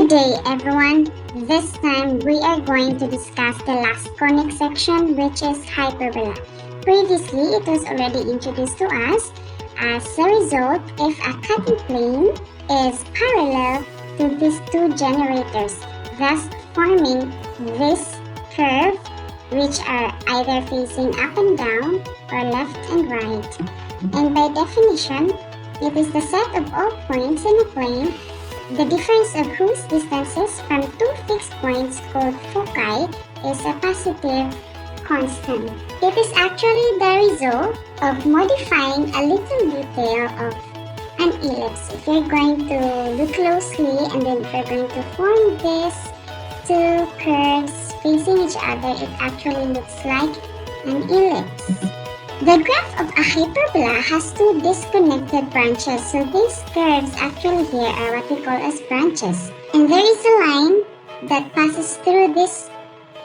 day everyone, this time we are going to discuss the last conic section, which is hyperbola. Previously, it was already introduced to us. As a result, if a cutting plane is parallel to these two generators, thus forming this curve, which are either facing up and down or left and right. And by definition, it is the set of all points in a plane, the difference of whose distances from two fixed points called foci is a positive constant. It is actually the result of modifying a little detail of an ellipse. If you're going to look closely and then if you're going to form these two curves facing each other, it actually looks like an ellipse. The graph of a hyperbola has two disconnected branches, so these curves actually here are what we call as branches. And there is a line that passes through these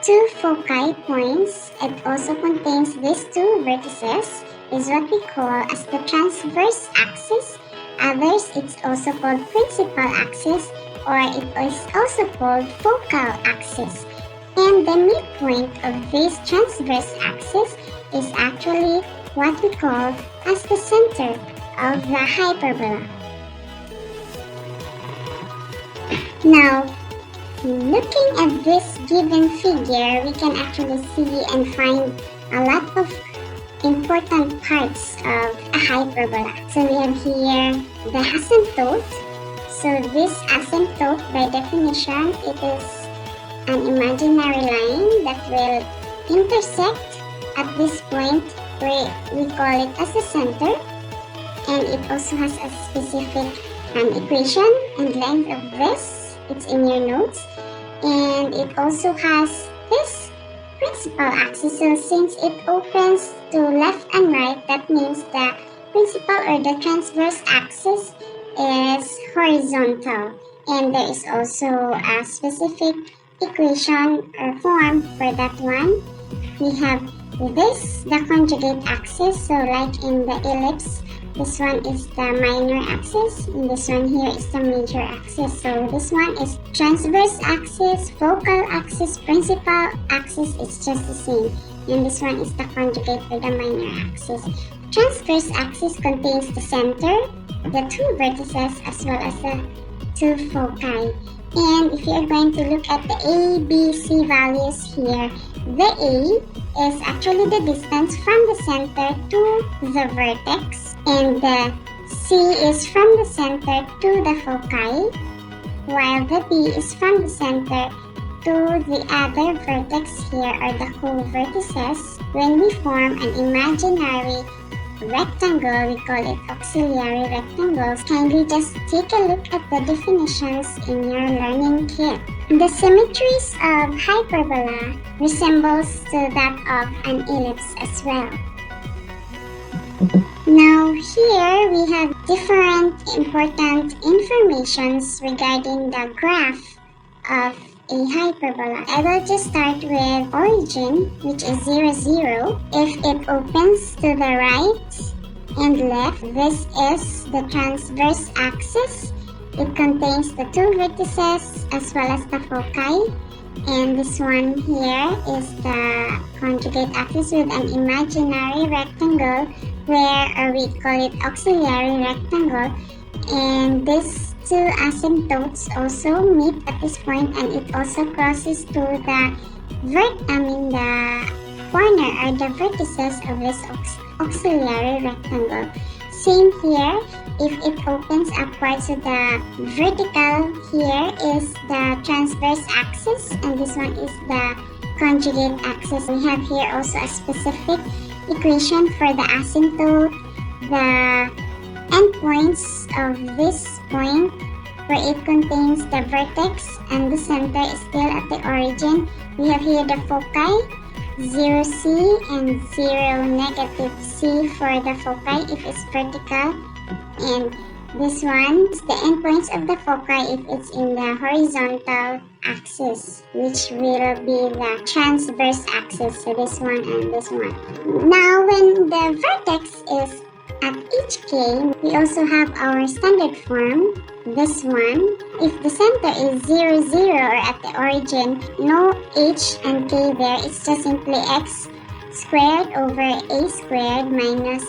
two foci points. It also contains these two vertices, is what we call as the transverse axis. Others, it's also called principal axis, or it is also called focal axis. And the midpoint of this transverse axis is actually what we call as the center of the hyperbola. Now, looking at this given figure, we can actually see and find a lot of important parts of a hyperbola. So we have here the asymptote. So this asymptote, by definition, it is an imaginary line that will intersect at this point where we call it as the center, and it also has a specific equation and length of this. It's in your notes, and it also has this principal axis. So since it opens to left and right, that means the principal or the transverse axis is horizontal, and there is also a specific equation or form for that one. We have this, the conjugate axis, so like in the ellipse, this one is the minor axis, and this one here is the major axis. So this one is transverse axis, focal axis, principal axis, it's just the same. And this one is the conjugate or the minor axis. Transverse axis contains the center, the two vertices, as well as the two foci. And if you're going to look at the A, B, C values here, the A is actually the distance from the center to the vertex, and the C is from the center to the foci, while the B is from the center to the other vertex here, or the co-vertices. When we form an imaginary rectangle, we call it auxiliary rectangles. Kindly just take a look at the definitions in your learning kit. The symmetries of hyperbola resembles to that of an ellipse as well. Now here we have different important informations regarding the graph of a hyperbola. I will just start with origin, which is 0, 0. If it opens to the right and left, this is the transverse axis. It contains the two vertices as well as the foci. And this one here is the conjugate axis with an imaginary rectangle, where we call it auxiliary rectangle. And these two asymptotes also meet at this point, and it also crosses to the the corner or the vertices of this auxiliary rectangle. Same here, if it opens upwards, so the vertical here is the transverse axis, and this one is the conjugate axis. We have here also a specific equation for the asymptote, the endpoints of this point, where it contains the vertex and the center is still at the origin. We have here the foci, 0C and 0 negative C for the foci if it's vertical, and this one is the endpoints of the foci if it's in the horizontal axis, which will be the transverse axis, so this one and this one. Now when the vertex is At each k, we also have our standard form, this one. If the center is 0, 0 or at the origin, no h and k there, it's just simply x squared over a squared minus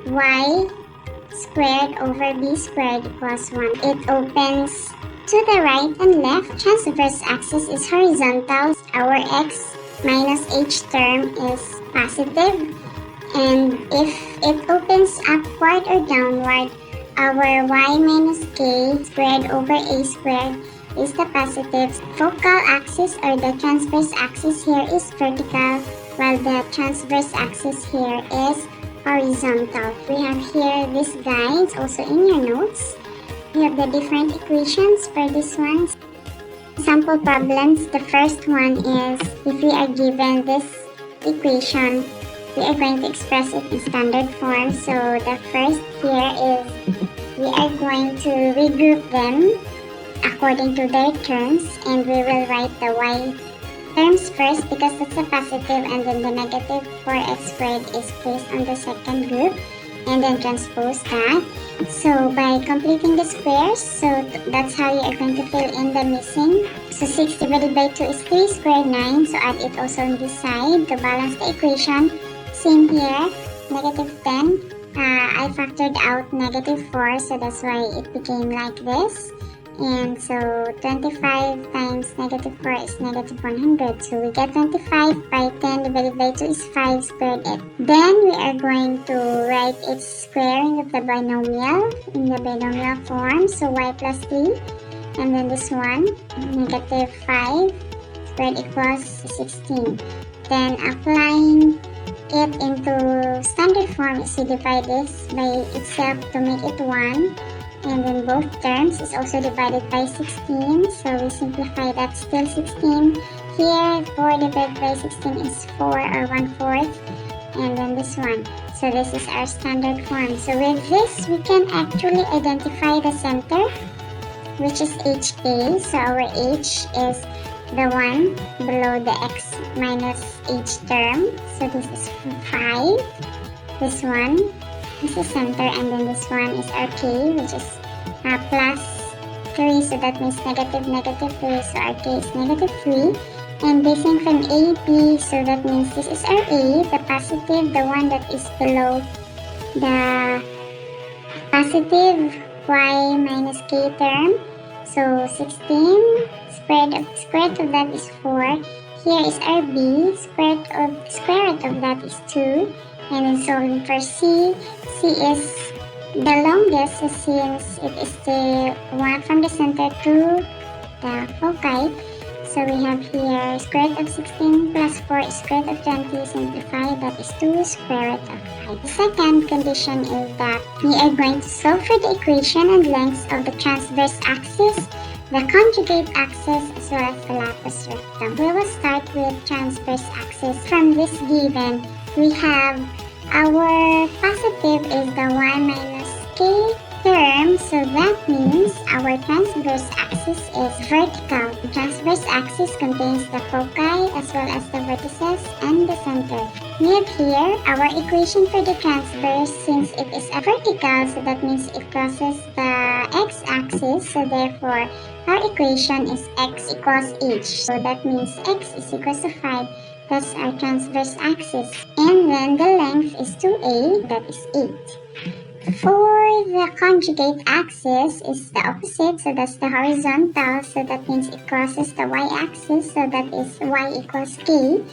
y squared over b squared equals 1. It opens to the right and left. Transverse axis is horizontal. Our x minus h term is positive. And if it opens upward or downward, our y minus k squared over a squared is the positive. Focal axis or the transverse axis here is vertical, while the transverse axis here is horizontal. We have here this guy, it's also in your notes. We have the different equations for this one. Sample problems. The first one is if we are given this equation, we are going to express it in standard form. So the first here is we are going to regroup them according to their terms, and we will write the y terms first because that's a positive, and then the negative 4x squared is placed on the second group, and then transpose that. So by completing the squares, so that's how you are going to fill in the missing. So 6 divided by 2 is 3 squared 9, so add it also on this side to balance the equation. Same here, negative 10. I factored out negative 4, so that's why it became like this. And so 25 times negative 4 is negative 100. So we get 25 by 10 divided by 2 is 5 squared it. Then we are going to write its squaring of the binomial in the binomial form. So y plus 3. And then this one, negative 5 squared equals 16. Then applying it into standard form is to divide this by itself to make it 1. And then both terms is also divided by 16. So we simplify that, still 16. Here, 4 divided by 16 is 4 or 1/4. And then this one. So this is our standard form. So with this, we can actually identify the center, which is HK. So our H is the one below the x minus h term. So this is 5. This one is the center, and then this one is our k, which is plus 3, so that means negative 3, so our k is negative 3. And basing from A, B, so that means this is our A, the positive, the one that is below the positive y minus k term. So 16, square root of that is 4. Here is our B, square root of that is 2. And then solving for C, C is the longest since it is the one from the center to the foci. So we have here square root of 16 plus 4 is square root of 20. Simplify, that is 2 square root of 5. The second condition is that we are going to solve for the equation and lengths of the transverse axis, the conjugate axis, as well as the lattice rectum. We will start with transverse axis. From this given, we have our positive is the y minus k term, so that means our transverse axis is vertical. The transverse axis contains the foci as well as the vertices and the center. We have here our equation for the transverse. Since it is a vertical, so that means it crosses the x-axis, so therefore our equation is x equals h. So that means x is equals to 5. That's our transverse axis. And then the length is 2a, that is 8. For the conjugate axis is the opposite, so that's the horizontal, so that means it crosses the y-axis, so that is y equals k,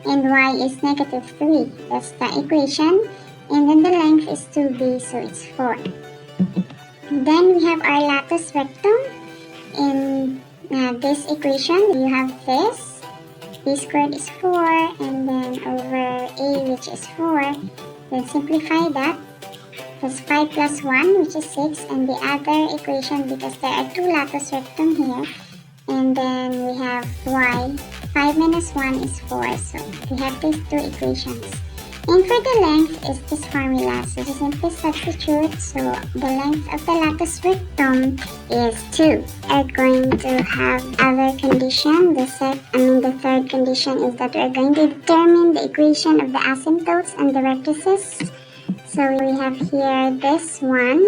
and y is negative 3. That's the equation. And then the length is 2b, so it's 4. Then we have our lattice rectum. In this equation, you have this. B squared is 4, and then over a, which is 4. Then simplify that. That's 5 plus 1, which is 6, and the other equation, because there are two lattice rectum here. And then we have y. 5 minus 1 is 4, so we have these two equations. And for the length is this formula, so just simply substitute. So the length of the lattice rectum is 2. We're going to have other condition. The third condition is that we're going to determine the equation of the asymptotes and the vertices. So we have here this one,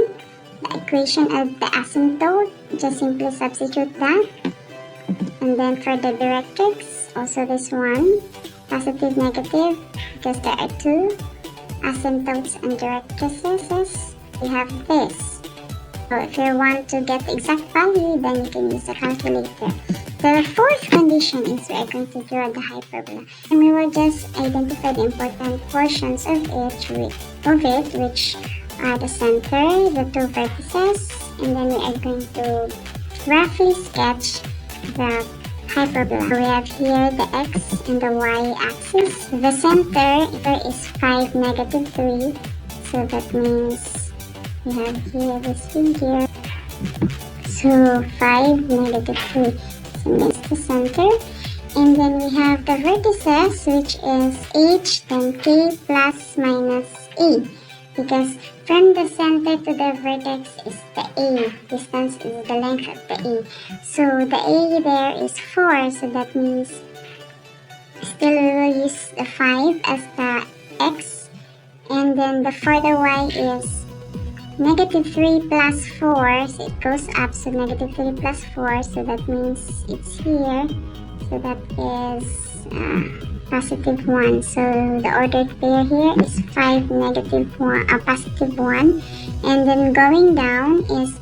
the equation of the asymptote. Just simply substitute that. And then for the directrix, also this one, positive, negative, because there are two asymptotes and directrices. We have this. So if you want to get the exact value, then you can use a calculator. The fourth condition is we are going to draw the hyperbola. And we will just identify the important portions of it, which are the center, the two vertices, and then we are going to roughly sketch the hyperbola. We have here the x and the y axis. The center here is 5, negative 3. So that means we have here this figure. So 5, negative 3. So that's the center. And then we have the vertices, which is h, then k plus minus a. Because from the center to the vertex is the a. Distance is the length of the a. So the a there is 4. So that means still we will use the 5 as the x. And then for the y is negative 3 plus 4. So it goes up. So negative 3 plus 4. So that means it's here. So that is positive 1. So the ordered pair here is 5, negative 1, positive 1. And then going down is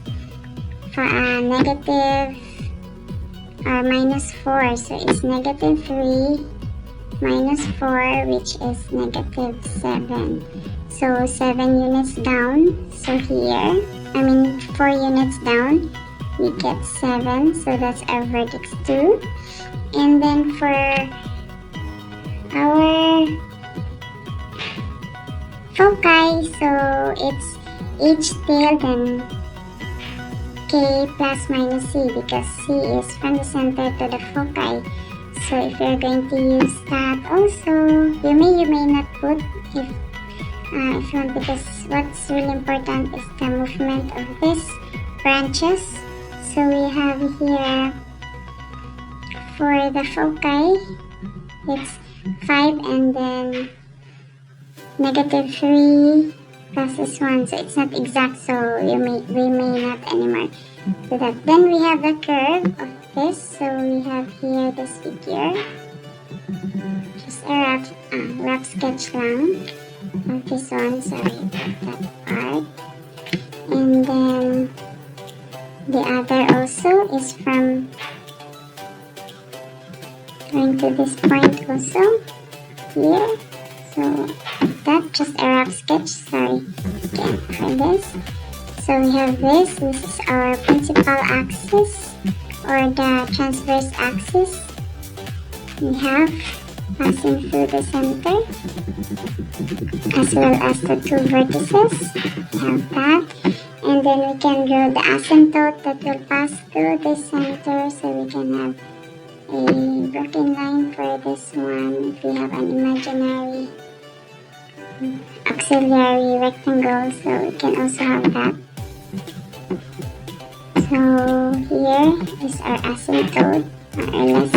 for negative minus 4. So it's negative 3 minus 4, which is negative 7. So 7 units down. So here, 4 units down, we get 7. So that's our vertex 2. And then for our foci, so it's h tail then k plus minus c, because c is from the center to the foci. So if you're going to use that also, you may not put if you want, because what's really important is the movement of these branches. So we have here for the foci, it's 5 and then negative 3 plus this 1. So it's not exact, so we may not anymore do that. Then we have the curve of this. So we have here this figure. Just a rough sketch lang of this one. Sorry about that part. And then the other also is from going to this point also here. So that just a rough sketch. Sorry again for this. So we have this is our principal axis or the transverse axis. We have passing through the center as well as the two vertices. We have that. And then we can draw the asymptote that will pass through the center, so we can have a broken line for this one if we have an imaginary auxiliary rectangle, so we can also have that. So here is our asymptote, more or less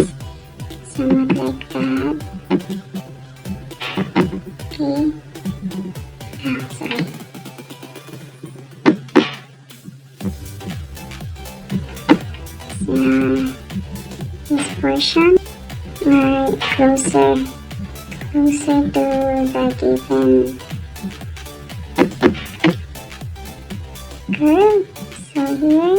somewhat like that. Okay. Sorry. So this portion are closer to the given curve. So here,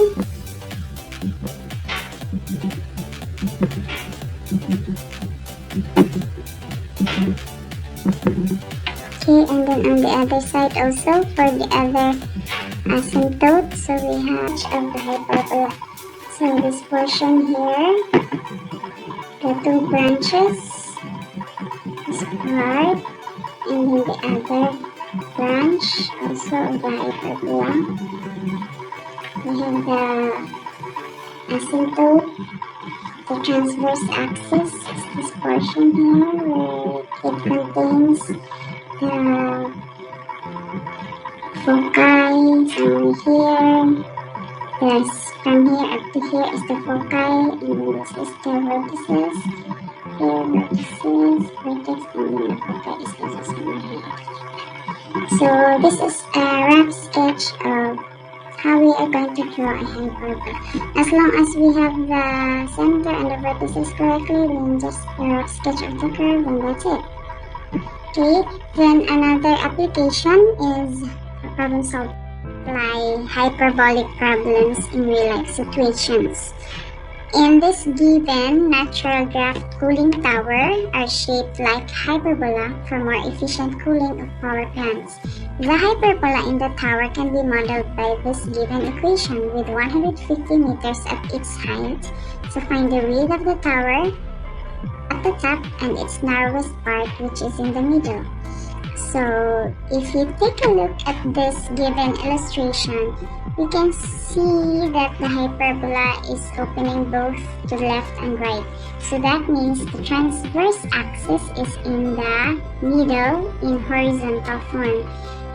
okay, and then on the other side also for the other asymptote, so we have of the hyperbola. So this portion here, the two branches, this part, and then the other branch also of the hyperbola. We have the asymptote, the transverse axis is this portion here where it contains the foci. So here, yes, from here up to here is the foci, and then this is the vertices. Here, vertices, vertex, and then the foci is also somewhere here. So this is a rough sketch of how we are going to draw a hyperbola. As long as we have the center and the vertices correctly, then just a rough sketch of the curve and that's it. Okay, then another application is problem solving by hyperbolic problems in real life situations. In this given natural draft cooling tower are shaped like hyperbola for more efficient cooling of power plants. The hyperbola in the tower can be modeled by this given equation with 150 meters at its height. So find the width of the tower at the top and its narrowest part, which is in the middle. So if you take a look at this given illustration, we can see that the hyperbola is opening both to the left and right. So that means the transverse axis is in the middle in horizontal form.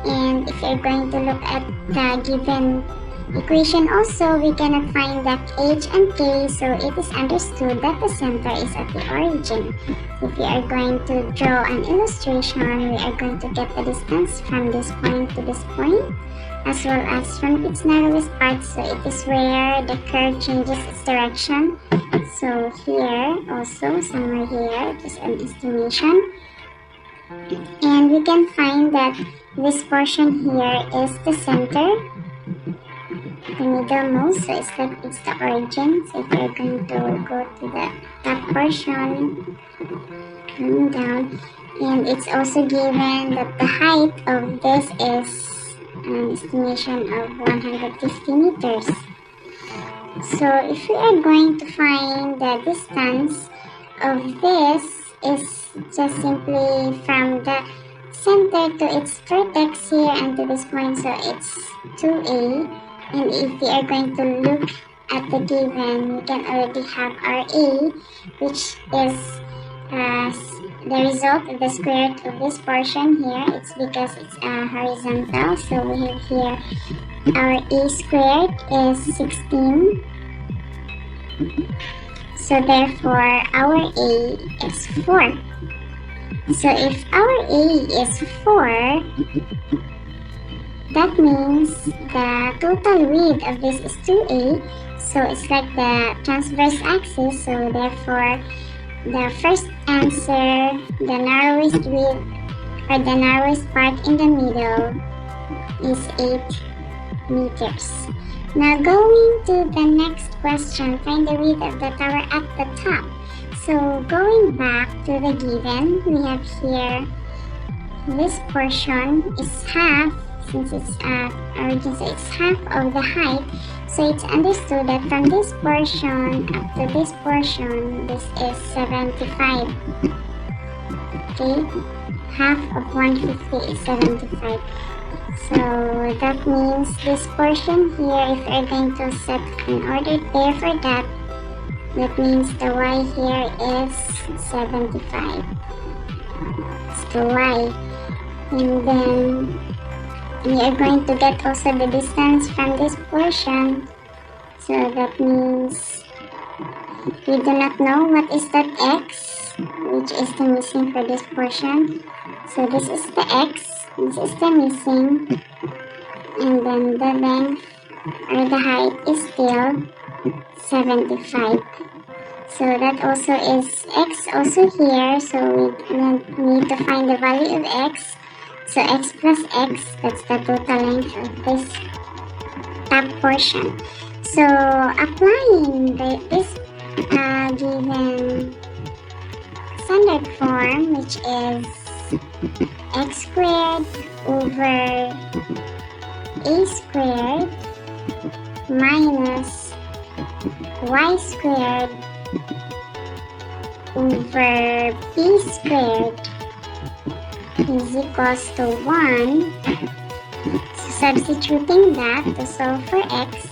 And if you're going to look at the given equation also, we cannot find that h and k, so it is understood that the center is at the origin. If we are going to draw an illustration, we are going to get the distance from this point to this point, as well as from its narrowest part, so it is where the curve changes its direction. So here also, somewhere here, just an estimation. And we can find that this portion here is the center, the middlemost, so it's like it's the origin. So if you're going to go to the top portion, coming down, and it's also given that the height of this is an estimation of 150 meters. So if we are going to find the distance of this, is just simply from the center to its vertex here and to this point, so it's 2a. And if we are going to look at the given, we can already have our a, which is the result of the square root of this portion here. It's because it's horizontal, so we have here our a squared is 16. So therefore our a is 4. So if our a is 4, that means the total width of this is 2a, so it's like the transverse axis, so therefore the first answer, the narrowest width or the narrowest part in the middle is 8 meters. Now going to the next question, find the width of the tower at the top. So going back to the given, we have here this portion is half, since it's origin, so it's half of the height. So it's understood that from this portion up to this portion, this is 75. Okay, half of 150 is 75. So that means this portion here, if you're going to set an ordered pair for that, that means the y here is 75. It's the y. And then we are going to get also the distance from this portion. So that means we do not know what is that x, which is the missing for this portion. So this is the x, this is the missing, and then the length or the height is still 75. So that also is x also here, so we need to find the value of x. So x plus x, that's the total length of this top portion. So applying this given standard form, which is x squared over a squared minus y squared over b squared is equals to 1. So substituting that to solve for x,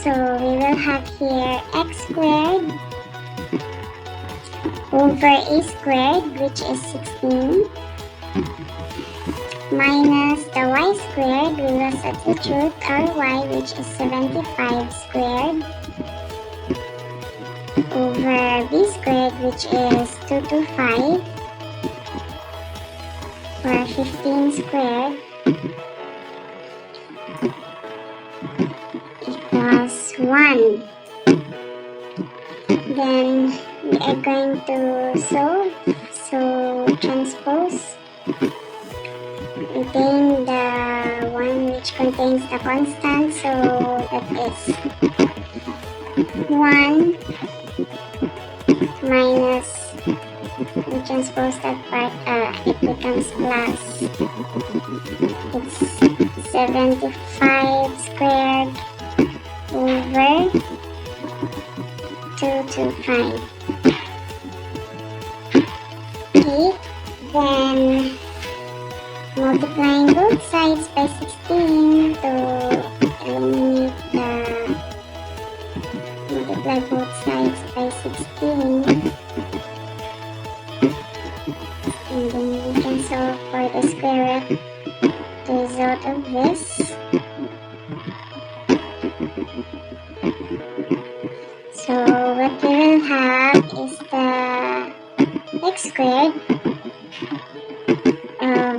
so we will have here x squared over a squared, which is 16, minus the y squared, we will substitute our y, which is 75 squared, over b squared, which is 225, for 15 squared, equals 1. Then we are going to solve. So transpose within the one which contains the constant. So that is 1 minus, we transpose that part, it becomes plus. It's 75 squared over 225. Okay, then multiplying both sides by 16 to eliminate the, multiply both sides by 16, and then we can solve for the square root, the result of this. So what we will have is the x squared of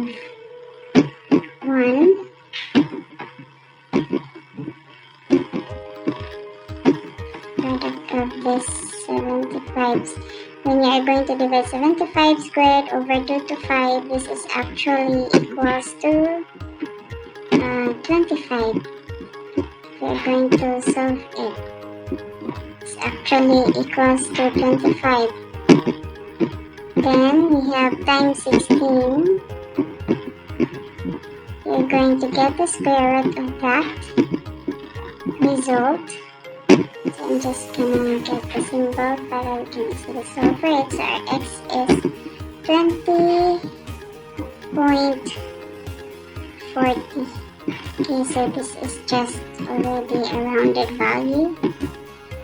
1 product of this 75. When you are going to divide 75 squared over 225, this is actually equals to 25. We are going to solve it. It's actually equals to 25. Then we have times 16. We're going to get the square root of that result. So I'm just gonna get the symbol para we can see the solve for it. So our x is 20.40. Okay, so this is just already a rounded value.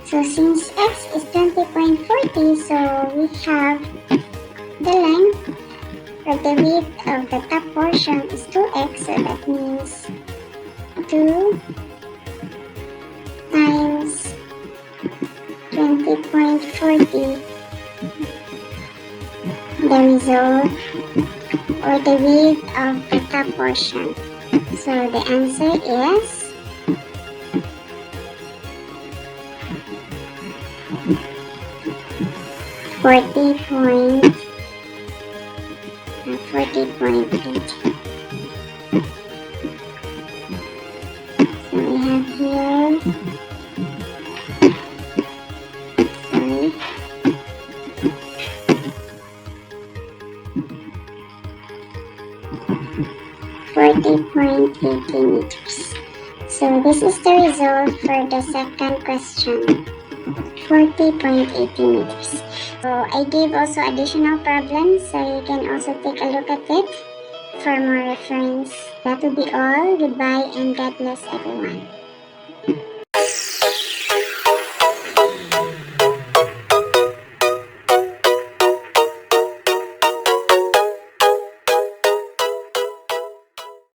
So since x is 20.40, so we have the length or the width of the top portion is 2x, so that means 2 times 20.40, the result or the width of the top portion. So the answer is 40.8. So we have here, sorry, 40.80 meters. So this is the result for the second question, 40.80 meters. So I gave also additional problems, so you can also take a look at it for more reference. That will be all. Goodbye and God bless everyone.